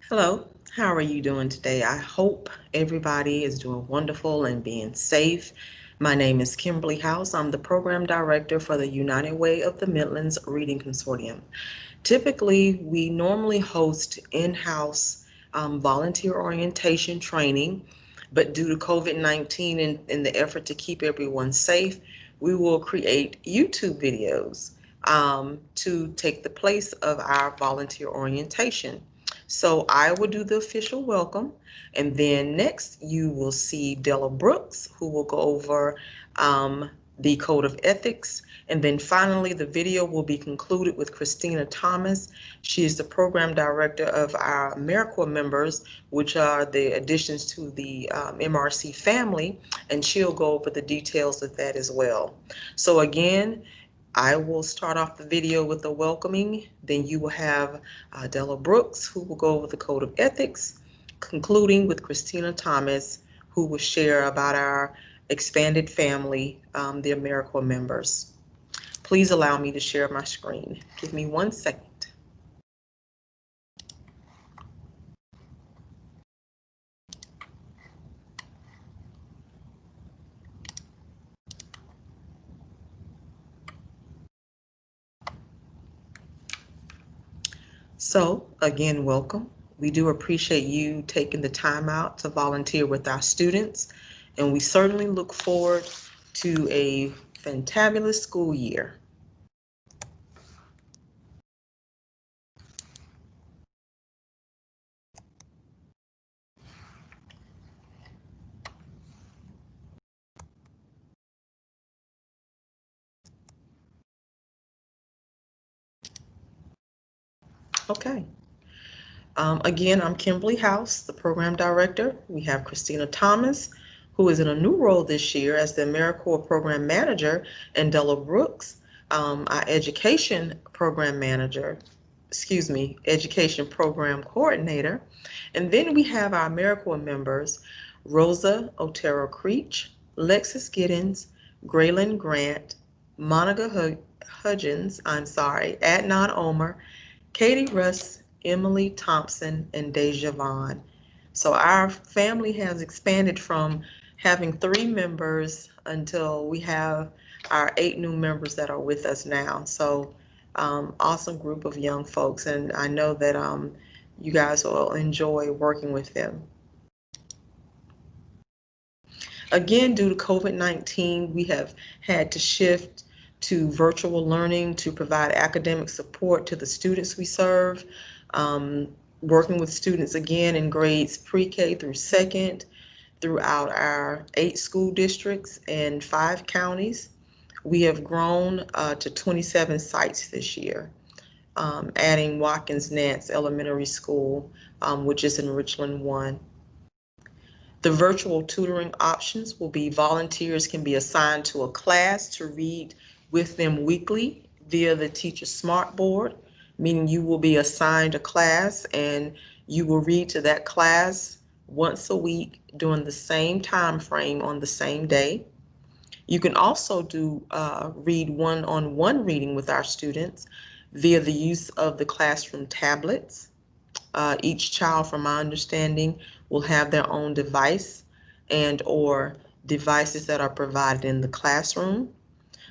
Hello, how are you doing today? I hope everybody is doing wonderful and being safe. My name is Kimberly House. I'm the program director for the United Way of the Midlands Reading Consortium. Typically, we normally host in-house volunteer orientation training, but due to COVID-19 and in the effort to keep everyone safe, we will create YouTube videos to take the place of our volunteer orientation. So I will do the official welcome, and then next you will see Della Brooks, who will go over the Code of Ethics, and then finally the video will be concluded with Christina Thomas. She is the program director of our AmeriCorps members, which are the additions to the MRC family, and she'll go over the details of that as well. So again, I will start off the video with the welcoming, then you will have Della Brooks, who will go over the Code of Ethics, concluding with Christina Thomas, who will share about our expanded family, the AmeriCorps members. Please allow me to share my screen. Give me 1 second. So again, welcome. We do appreciate you taking the time out to volunteer with our students, and we certainly look forward to a fantabulous school year. Okay. Again, I'm Kimberly House, the program director. We have Christina Thomas, who is in a new role this year as the AmeriCorps program manager, and Della Brooks, our education program manager, education program coordinator. And then we have our AmeriCorps members, Rosa Otero Creech, Lexis Giddens, Graylin Grant, Monica Hudgens, Adnan Omer, Katie Russ, Emily Thompson, and Deja Vaughn. So our family has expanded from having 3 members until we have our 8 new members that are with us now. So awesome group of young folks, and I know that you guys will enjoy working with them. Again, due to COVID-19, we have had to shift to virtual learning to provide academic support to the students we serve, working with students again in grades pre-K through second throughout our 8 school districts and 5 counties. We have grown to 27 sites this year, adding Watkins Nance Elementary School, which is in Richland 1. The virtual tutoring options will be volunteers can be assigned to a class to read with them weekly via the teacher smart board, meaning you will be assigned a class and you will read to that class once a week during the same time frame on the same day. You can also do read one-on-one reading with our students via the use of the classroom tablets. Each child, from my understanding, will have their own device and or devices that are provided in the classroom.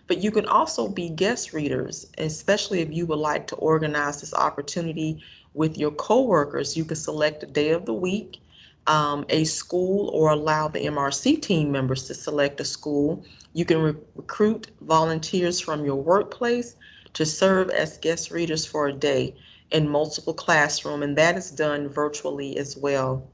But you can also be guest readers, especially if you would like to organize this opportunity with your coworkers. You can select a day of the week, a school, or allow the MRC team members to select a school. You can recruit volunteers from your workplace to serve as guest readers for a day in multiple classrooms, and that is done virtually as well.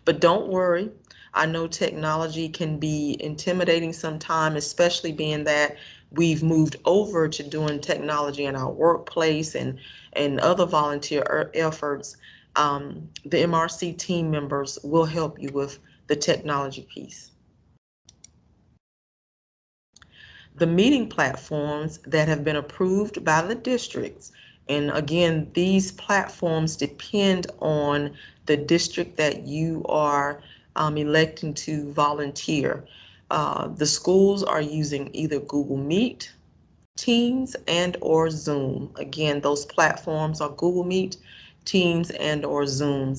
But don't worry, I know technology can be intimidating sometimes, especially being that we've moved over to doing technology in our workplace and other volunteer efforts. The MRC team members will help you with the technology piece. The meeting platforms that have been approved by the districts, and again, these platforms depend on the district that you are electing to volunteer. The schools are using either Google Meet, Teams, and or Zoom. Again, those platforms are Google Meet, Teams and or Zoom,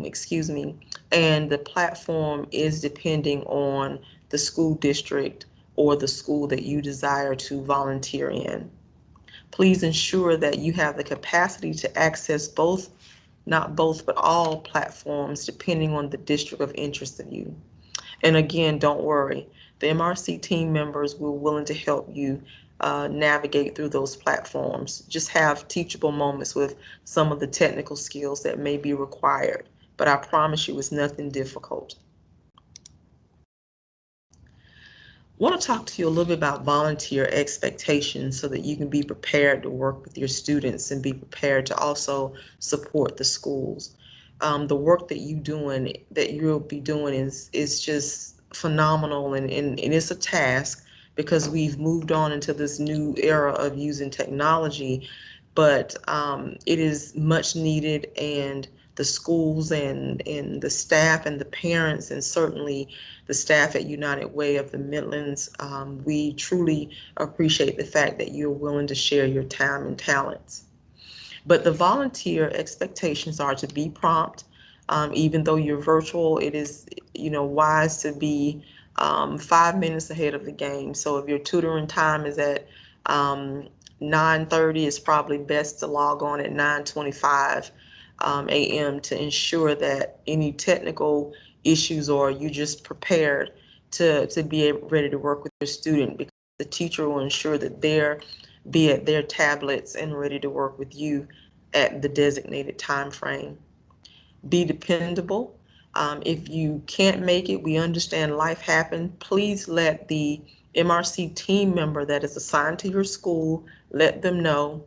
excuse me. And the platform is depending on the school district or the school that you desire to volunteer in. Please ensure that you have the capacity to access both, not both, but all platforms depending on the district of interest of you. And again, don't worry, the MRC team members will willing to help you navigate through those platforms. Just have teachable moments with some of the technical skills that may be required, but I promise you it's nothing difficult. I want to talk to you a little bit about volunteer expectations so that you can be prepared to work with your students and be prepared to also support the schools. The work that you'll be doing is just phenomenal, and it's a task because we've moved on into this new era of using technology, but it is much needed, and the schools and the staff and the parents and certainly the staff at United Way of the Midlands, we truly appreciate the fact that you're willing to share your time and talents. But the volunteer expectations are to be prompt. Even though you're virtual, it is, wise to be 5 minutes ahead of the game. So if your tutoring time is at 9:30, it's probably best to log on at 9:25 a.m. to ensure that any technical issues or you just prepared to be ready to work with your student, because the teacher will ensure that they're be at their tablets and ready to work with you at the designated time frame. Be dependable. If you can't make it, we understand life happens. Please let the MRC team member that is assigned to your school, let them know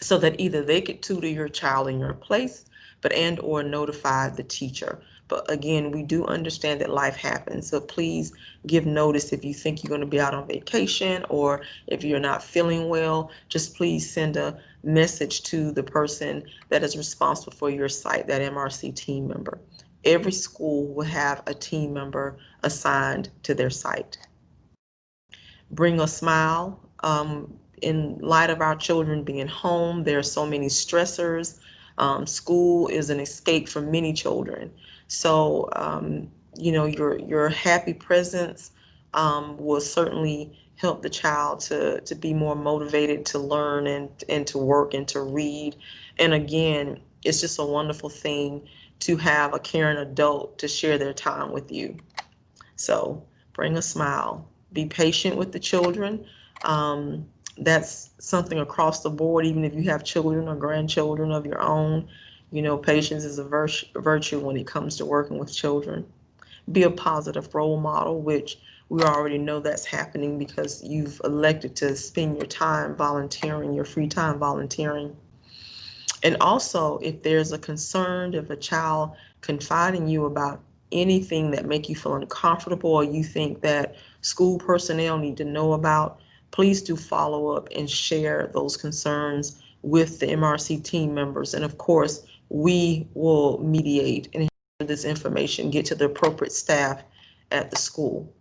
so that either they could tutor your child in your place, but and or notify the teacher. But again, we do understand that life happens. So please give notice if you think you're going to be out on vacation or if you're not feeling well. Just please send a message to the person that is responsible for your site, that MRC team member. Every school will have a team member assigned to their site. Bring a smile. In light of our children being home, there are so many stressors. School is an escape for many children. So, your happy presence will certainly help the child to be more motivated to learn and to work and to read. And again, it's just a wonderful thing to have a caring adult to share their time with you. So bring a smile. Be patient with the children. That's something across the board, even if you have children or grandchildren of your own. Patience is a virtue when it comes to working with children. Be a positive role model, which we already know that's happening because you've elected to spend your time volunteering, your free time volunteering. And also, if there's a concern, if a child confiding you about anything that make you feel uncomfortable or you think that school personnel need to know about, please do follow up and share those concerns with the MRC team members. And of course, we will mediate and ensure this information get to the appropriate staff at the school.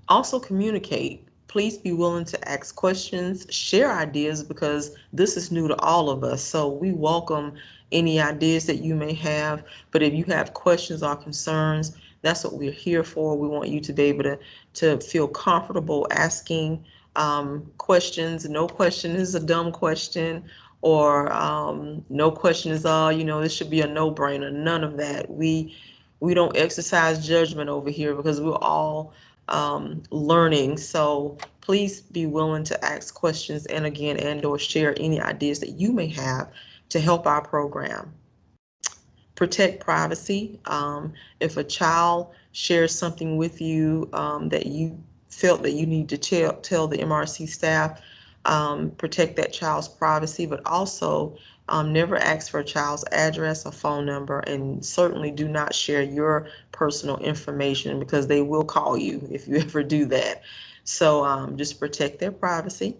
Also communicate. Please be willing to ask questions, share ideas, because this is new to all of us. So we welcome any ideas that you may have. But if you have questions or concerns, that's what we're here for. We want you to be able to feel comfortable asking questions. No question is a dumb question, or no question is this should be a no-brainer. None of that. We don't exercise judgment over here because we're all learning. So please be willing to ask questions and again, and or share any ideas that you may have to help our program. Protect privacy. If a child shares something with you that you felt that you need to tell the MRC staff, protect that child's privacy, but also never ask for a child's address or phone number, and certainly do not share your personal information because they will call you if you ever do that. So just protect their privacy.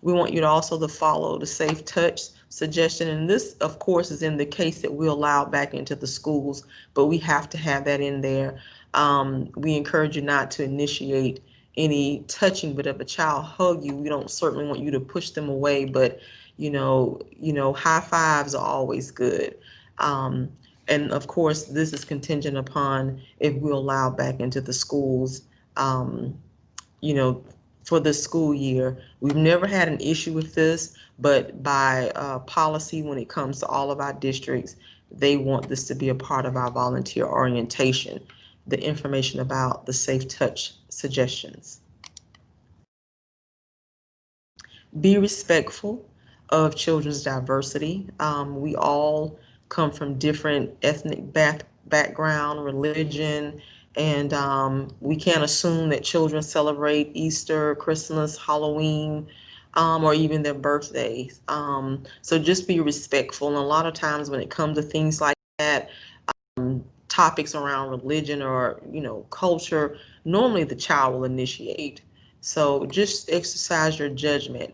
We want you to also to follow the safe touch suggestion, and this of course is in the case that we allow back into the schools, but we have to have that in there. We encourage you not to initiate any touching, but if a child hug you, we don't certainly want you to push them away, but high fives are always good. Um, and of course, this is contingent upon if we allow back into the schools, um, you know, for the school year. We've never had an issue with this, but by policy, when it comes to all of our districts, they want this to be a part of our volunteer orientation, the information about the Safe Touch suggestions. Be respectful of children's diversity. We all come from different ethnic background, religion, and we can't assume that children celebrate Easter, Christmas, Halloween, or even their birthdays. So just be respectful. And a lot of times when it comes to things like that, topics around religion or culture, normally the child will initiate. So just exercise your judgment.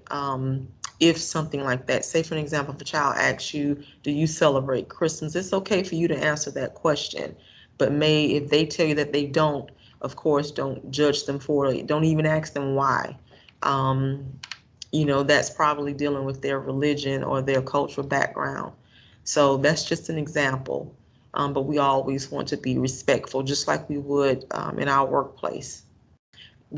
If something like that, say for an example, if a child asks you, do you celebrate Christmas? It's okay for you to answer that question, but if they tell you that they don't, of course, don't judge them for it. Don't even ask them why. Um, that's probably dealing with their religion or their cultural background. So that's just an example. But we always want to be respectful, just like we would in our workplace.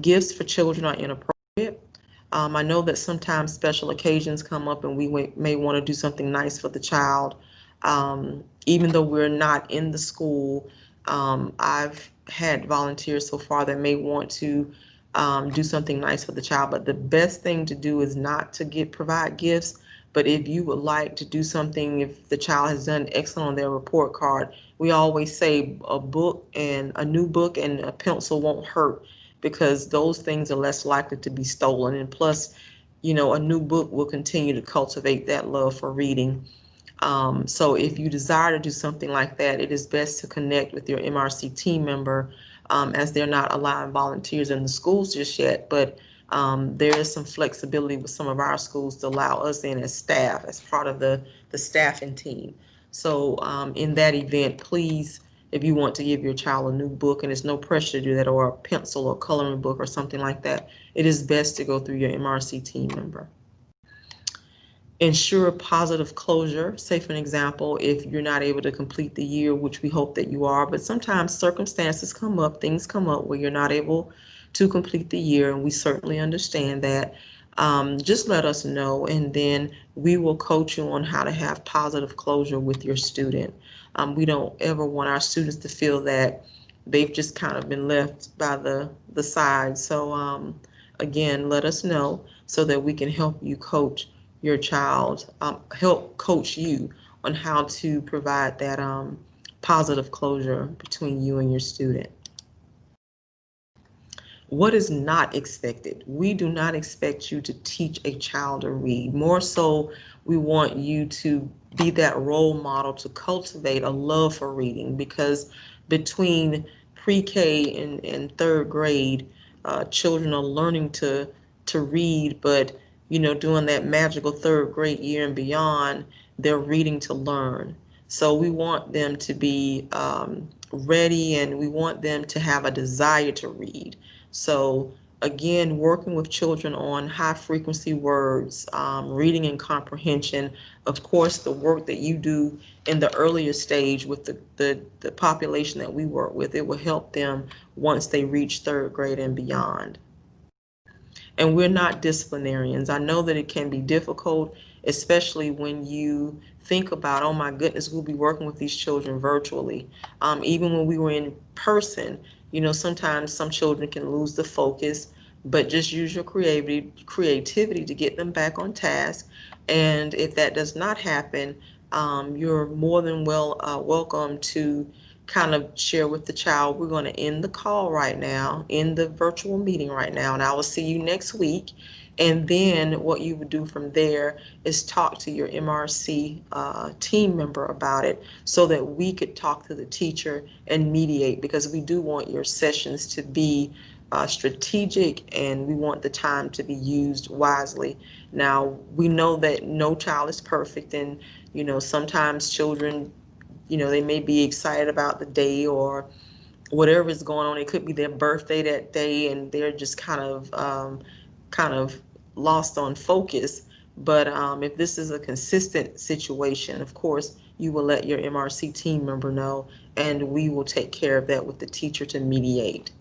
Gifts for children are inappropriate. I know that sometimes special occasions come up and we may want to do something nice for the child. Even though we're not in the school, I've had volunteers so far that may want to do something nice for the child, but the best thing to do is not to provide gifts. But if you would like to do something, if the child has done excellent on their report card, we always say a new book and a pencil won't hurt, because those things are less likely to be stolen. And plus, a new book will continue to cultivate that love for reading. So if you desire to do something like that, it is best to connect with your MRC team member, as they're not allowing volunteers in the schools just yet, but there is some flexibility with some of our schools to allow us in as staff, as part of the staffing team. So in that event, please, if you want to give your child a new book, and there's no pressure to do that, or a pencil or coloring book or something like that, it is best to go through your MRC team member. Ensure positive closure. Say, for an example, if you're not able to complete the year, which we hope that you are, but sometimes circumstances come up, things come up where you're not able to complete the year, and we certainly understand that. Just let us know, and then we will coach you on how to have positive closure with your student. We don't ever want our students to feel that they've just kind of been left by the side. So again, let us know so that we can help you coach your child, help coach you on how to provide that positive closure between you and your student. What is not expected? We do not expect you to teach a child to read. More so, we want you to be that role model to cultivate a love for reading, because between pre-K and third grade, children are learning to read, but during that magical third grade year and beyond, they're reading to learn. So we want them to be ready, and we want them to have a desire to read. So again, working with children on high frequency words, reading and comprehension. Of course, the work that you do in the earlier stage with the population that we work with, it will help them once they reach third grade and beyond. And we're not disciplinarians. I know that it can be difficult, especially when you think about, oh my goodness, we'll be working with these children virtually. Even when we were in person, sometimes some children can lose the focus, but just use your creativity to get them back on task. And if that does not happen, you're more than welcome to kind of share with the child. We're going to end the call right now, end the virtual meeting right now, and I will see you next week. And then what you would do from there is talk to your MRC team member about it, so that we could talk to the teacher and mediate, because we do want your sessions to be strategic, and we want the time to be used wisely. Now, we know that no child is perfect, and sometimes children, they may be excited about the day, or whatever is going on. It could be their birthday that day and they're just kind of lost on focus. But if this is a consistent situation, of course, you will let your MRC team member know, and we will take care of that with the teacher to mediate.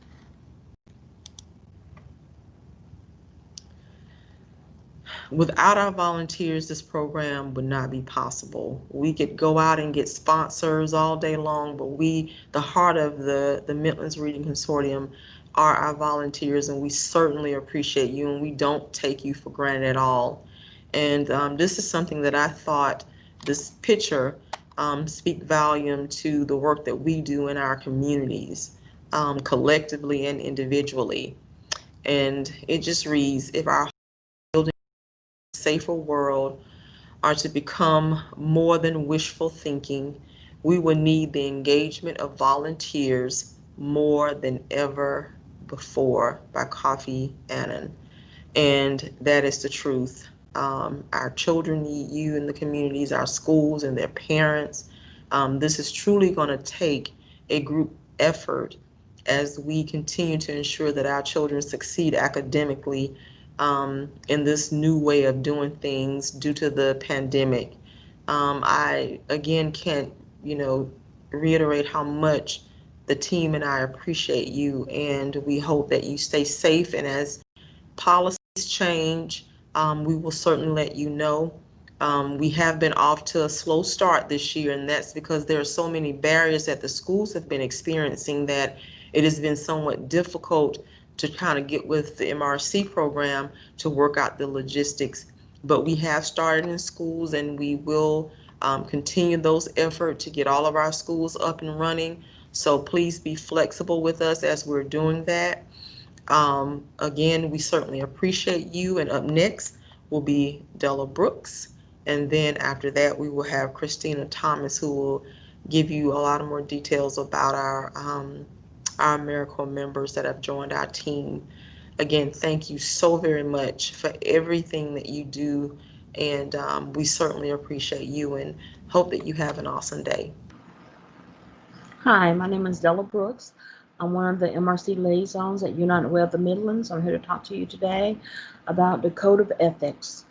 Without our volunteers, this program would not be possible. We could go out and get sponsors all day long, but the heart of the Midlands Reading Consortium are our volunteers, and we certainly appreciate you, and we don't take you for granted at all. And this is something that I thought this picture speak volume to the work that we do in our communities, collectively and individually. And it just reads, if our safer world are to become more than wishful thinking, we will need the engagement of volunteers more than ever before, by Kofi Annan. And that is the truth. Our children need you in the communities, our schools and their parents. This is truly going to take a group effort as we continue to ensure that our children succeed academically in this new way of doing things due to the pandemic. I again can't, reiterate how much the team and I appreciate you, and we hope that you stay safe. And as policies change, we will certainly let you know. We have been off to a slow start this year, and that's because there are so many barriers that the schools have been experiencing that it has been somewhat difficult to kind of get with the MRC program to work out the logistics. But we have started in schools, and we will continue those efforts to get all of our schools up and running. So please be flexible with us as we're doing that. Again, we certainly appreciate you. And up next will be Della Brooks. And then after that, we will have Christina Thomas, who will give you a lot of more details about our AmeriCorps members that have joined our team. Again, thank you so very much for everything that you do. And we certainly appreciate you and hope that you have an awesome day. Hi, my name is Della Brooks. I'm one of the MRC liaisons at United Way of the Midlands. I'm here to talk to you today about the Code of Ethics.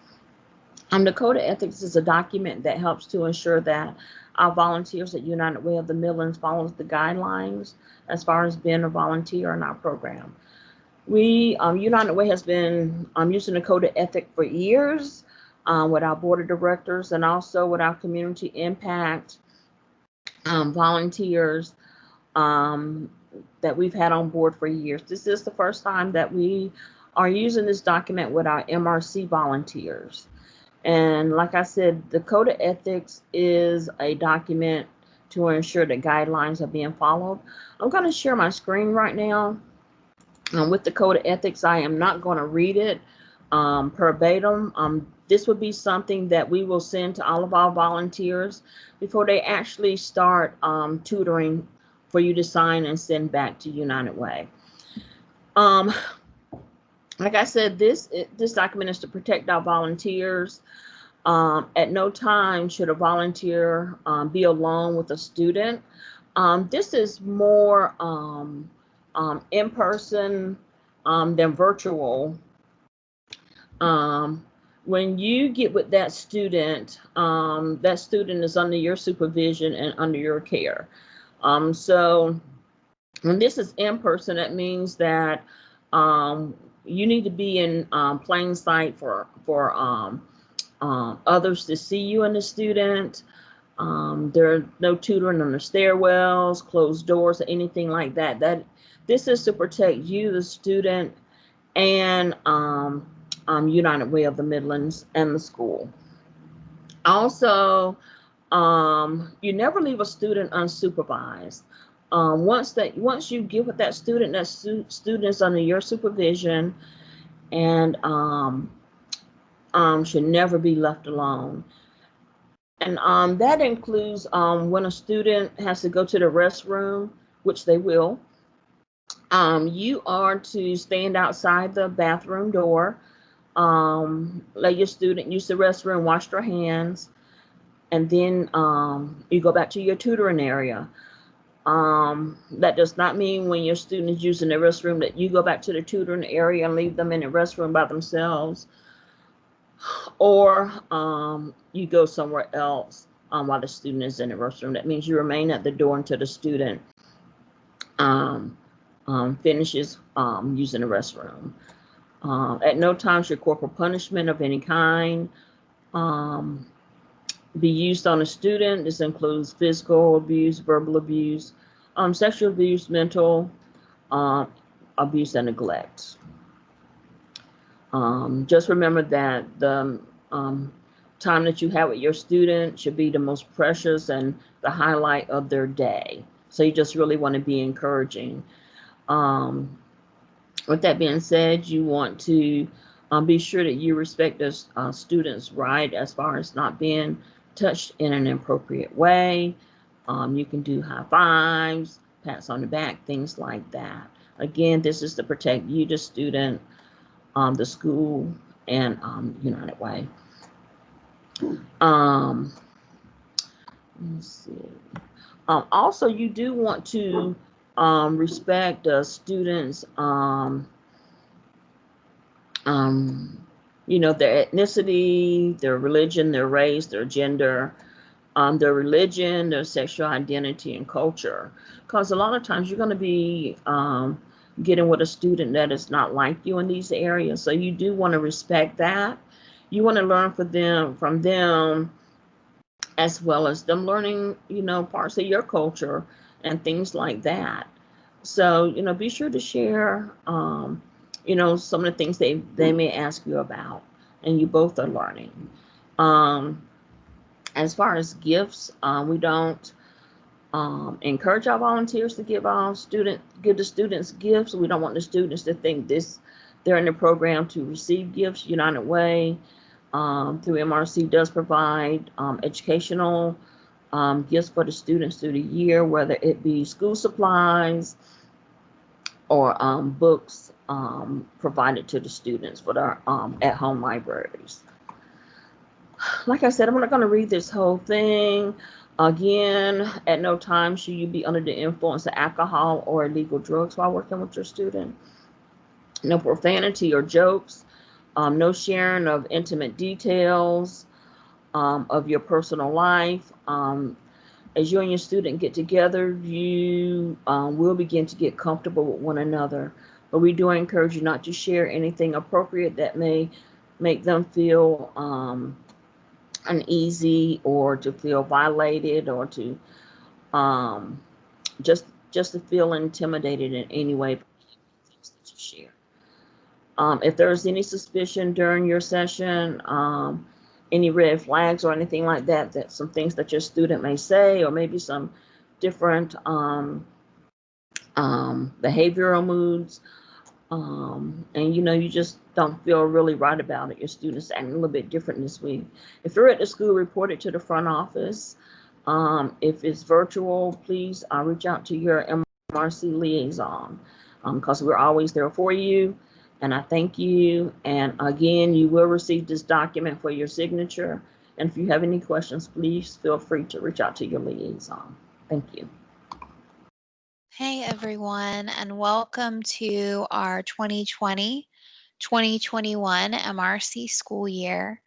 The Code of Ethics is a document that helps to ensure that our volunteers at United Way of the Midlands follows the guidelines as far as being a volunteer in our program. United Way has been using the Code of Ethics for years with our board of directors and also with our community impact volunteers that we've had on board for years. This is the first time that we are using this document with our MRC volunteers. And like I said, the Code of Ethics is a document to ensure that guidelines are being followed. I'm going to share my screen right now with the Code of Ethics. I am not going to read it verbatim. This would be something that we will send to all of our volunteers before they actually start tutoring for you to sign and send back to United Way. Like I said, this document is to protect our volunteers. At no time should a volunteer be alone with a student. This is more in person than virtual. When you get with that student is under your supervision and under your care. So when this is in person, that means that you need to be in plain sight for others to see you and the student. There are no tutoring on the stairwells, closed doors, or anything like that. This is to protect you, the student, and United Way of the Midlands and the school. Also, you never leave a student unsupervised. Once you get with that student is under your supervision and should never be left alone. And that includes when a student has to go to the restroom, which they will. You are to stand outside the bathroom door, let your student use the restroom, wash their hands, and then you go back to your tutoring area. That does not mean when your student is using the restroom that you go back to the tutoring area and leave them in the restroom by themselves, or you go somewhere else while the student is in the restroom. That means you remain at the door until the student finishes using the restroom. At no time should corporal punishment of any kind be used on a student. This includes physical abuse, verbal abuse, sexual abuse, mental abuse, and neglect. Just remember that the time that you have with your student should be the most precious and the highlight of their day. So you just really want to be encouraging. With that being said, you want to be sure that you respect the student's right as far as not being touched in an inappropriate way. You can do high fives, pats on the back, things like that. Again, this is to protect you, the student, the school, and United Way. Let's see. Also, you do want to respect the students' their ethnicity, their religion, their race, their gender, their religion, their sexual identity, and culture. Because a lot of times you're going to be getting with a student that is not like you in these areas. So you do want to respect that. You want to learn from them, as well as them learning, parts of your culture and things like that. So, be sure to share, some of the things they may ask you about, and you both are learning. As far as gifts, we don't encourage our volunteers to give the students gifts. We don't want the students to think they're in the program to receive gifts. United Way through MRC does provide educational gifts for the students through the year, whether it be school supplies or books provided to the students for their at-home libraries. Like I said, I'm not going to read this whole thing. Again, at no time should you be under the influence of alcohol or illegal drugs while working with your student. No profanity or jokes. No sharing of intimate details of your personal life. As you and your student get together, you will begin to get comfortable with one another. But we do encourage you not to share anything appropriate that may make them feel uneasy, or to feel violated, or to just to feel intimidated in any way by things that you share. If there's any suspicion during your session, any red flags or anything like that, that some things that your student may say, or maybe some different behavioral moods, and you just don't feel really right about it. Your students acting a little bit different this week. If you're at the school, report it to the front office. If it's virtual, please reach out to your MRC liaison, because we're always there for you. And I thank you. And again, you will receive this document for your signature. And if you have any questions, please feel free to reach out to your liaison. Thank you. Hey everyone, and welcome to our 2020-2021 MRC school year.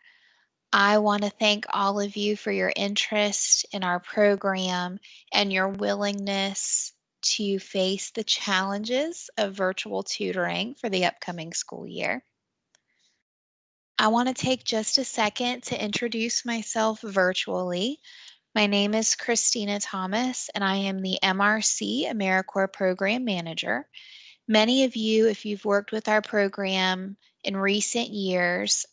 I want to thank all of you for your interest in our program and your willingness to face the challenges of virtual tutoring for the upcoming school year. I want to take just a second to introduce myself virtually. My name is Christina Thomas, and I am the MRC AmeriCorps Program Manager. Many of you, if you've worked with our program in recent years,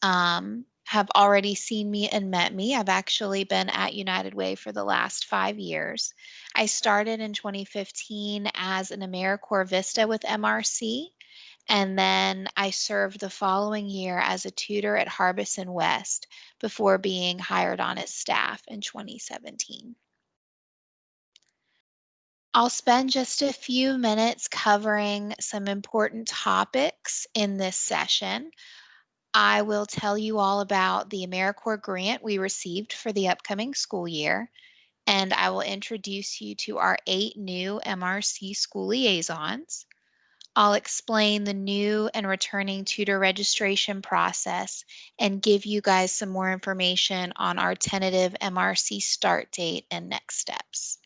have already seen me and met me. I've actually been at United Way for the last 5 years. I started in 2015 as an AmeriCorps Vista with MRC, and then I served the following year as a tutor at Harbison West before being hired on as staff in 2017. I'll spend just a few minutes covering some important topics in this session. I will tell you all about the AmeriCorps grant we received for the upcoming school year. and I will introduce you to our 8 new MRC school liaisons. I'll explain the new and returning tutor registration process and give you guys some more information on our tentative MRC start date and next steps.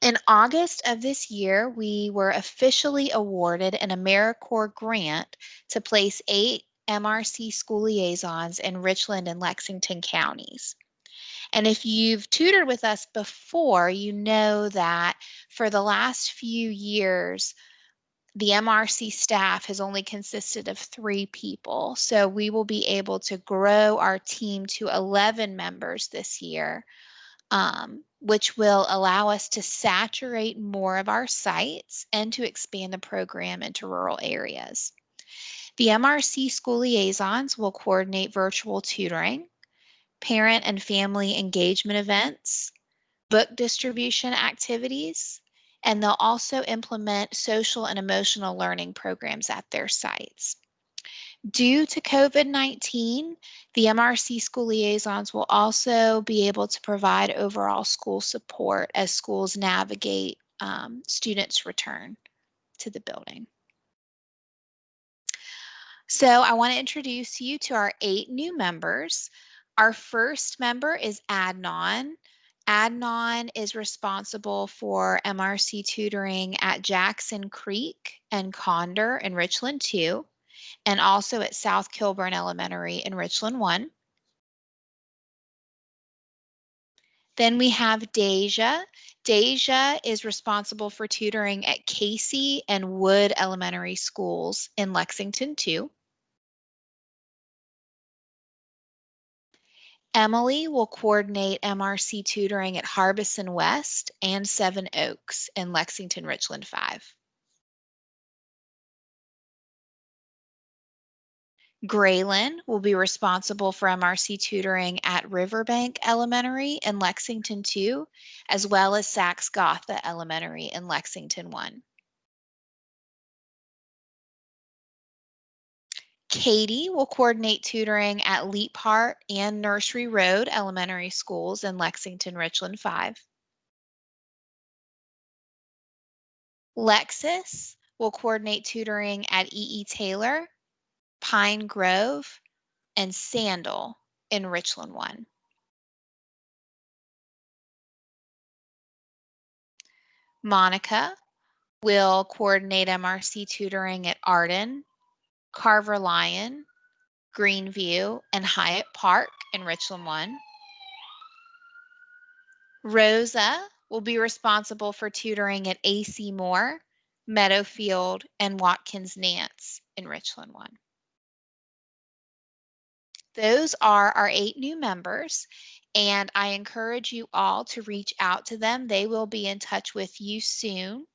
In August of this year, we were officially awarded an AmeriCorps grant to place 8 MRC school liaisons in Richland and Lexington counties. And if you've tutored with us before, you know that for the last few years, the MRC staff has only consisted of 3 people. So we will be able to grow our team to 11 members this year, which will allow us to saturate more of our sites and to expand the program into rural areas. The MRC school liaisons will coordinate virtual tutoring, parent and family engagement events, book distribution activities, and they'll also implement social and emotional learning programs at their sites. Due to COVID-19, the MRC school liaisons will also be able to provide overall school support as schools navigate students' return to the building. So I want to introduce you to our 8 new members. Our first member is Adnan. Adnan is responsible for MRC tutoring at Jackson Creek and Condor in Richland 2, and also at South Kilburn Elementary in Richland 1. Then we have Deja. Deja is responsible for tutoring at Casey and Wood Elementary Schools in Lexington 2. Emily will coordinate MRC tutoring at Harbison West and Seven Oaks in Lexington Richland 5. Graylin will be responsible for MRC tutoring at Riverbank Elementary in Lexington 2, as well as Saxe-Gotha Elementary in Lexington 1. Katie will coordinate tutoring at Leap Heart and Nursery Road Elementary Schools in Lexington Richland 5. Lexis will coordinate tutoring at E.E. Taylor, Pine Grove, and Sandal in Richland 1. Monica will coordinate MRC tutoring at Arden, Carver Lyon, Greenview, and Hyatt Park in Richland 1. Rosa will be responsible for tutoring at A.C. Moore, Meadowfield, and Watkins Nance in Richland 1. Those are our 8 new members, and I encourage you all to reach out to them. They will be in touch with you soon.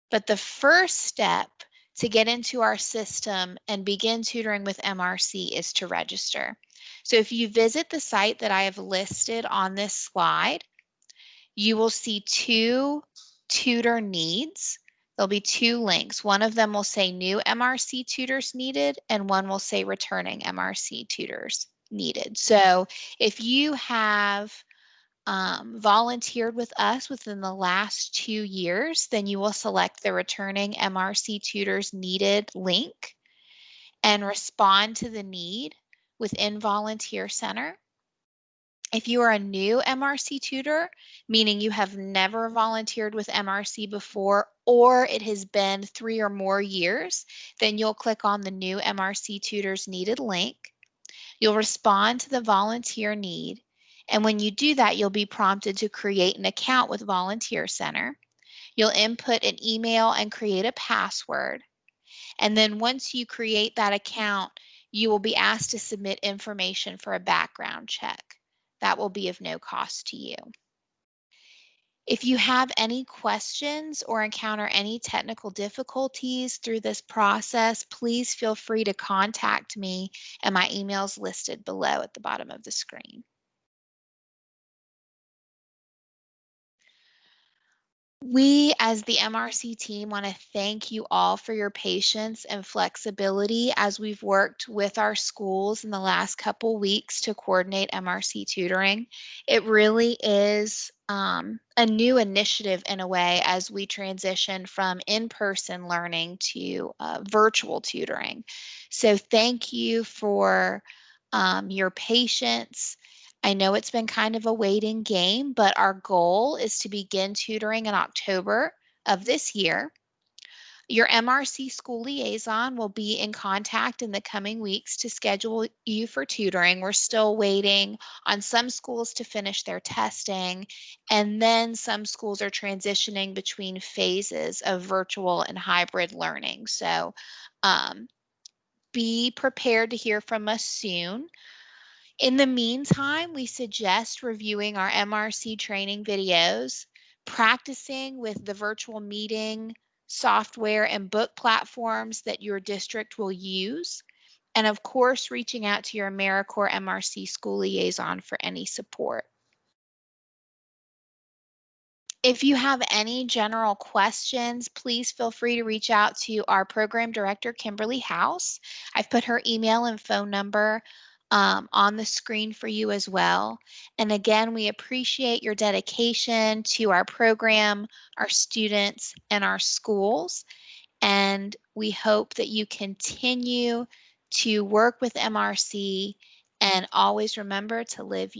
But the first step to get into our system and begin tutoring with MRC is to register. So if you visit the site that I have listed on this slide, you will see 2 tutor needs. There'll be 2 links. One of them will say new MRC tutors needed, and one will say returning MRC tutors needed. So if you have volunteered with us within the last 2 years, then you will select the returning MRC tutors needed link and respond to the need within Volunteer Center. If you are a new MRC tutor, meaning you have never volunteered with MRC before, or it has been 3 or more years, then you'll click on the new MRC tutors needed link. You'll respond to the volunteer need. And when you do that, you'll be prompted to create an account with Volunteer Center. You'll input an email and create a password. And then once you create that account, you will be asked to submit information for a background check. That will be of no cost to you. If you have any questions or encounter any technical difficulties through this process, please feel free to contact me, and my email is listed below at the bottom of the screen. We, as the MRC team, want to thank you all for your patience and flexibility as we've worked with our schools in the last couple weeks to coordinate MRC tutoring. It really is a new initiative in a way as we transition from in-person learning to virtual tutoring. So thank you for your patience. I know it's been kind of a waiting game, but our goal is to begin tutoring in October of this year. Your MRC school liaison will be in contact in the coming weeks to schedule you for tutoring. We're still waiting on some schools to finish their testing, and then some schools are transitioning between phases of virtual and hybrid learning. So be prepared to hear from us soon. In the meantime, we suggest reviewing our MRC training videos, practicing with the virtual meeting software and book platforms that your district will use, and of course, reaching out to your AmeriCorps MRC school liaison for any support. If you have any general questions, please feel free to reach out to our program director, Kimberly House. I've put her email and phone number on the screen for you as well. And again, we appreciate your dedication to our program, our students, and our schools. And we hope that you continue to work with MRC and always remember to live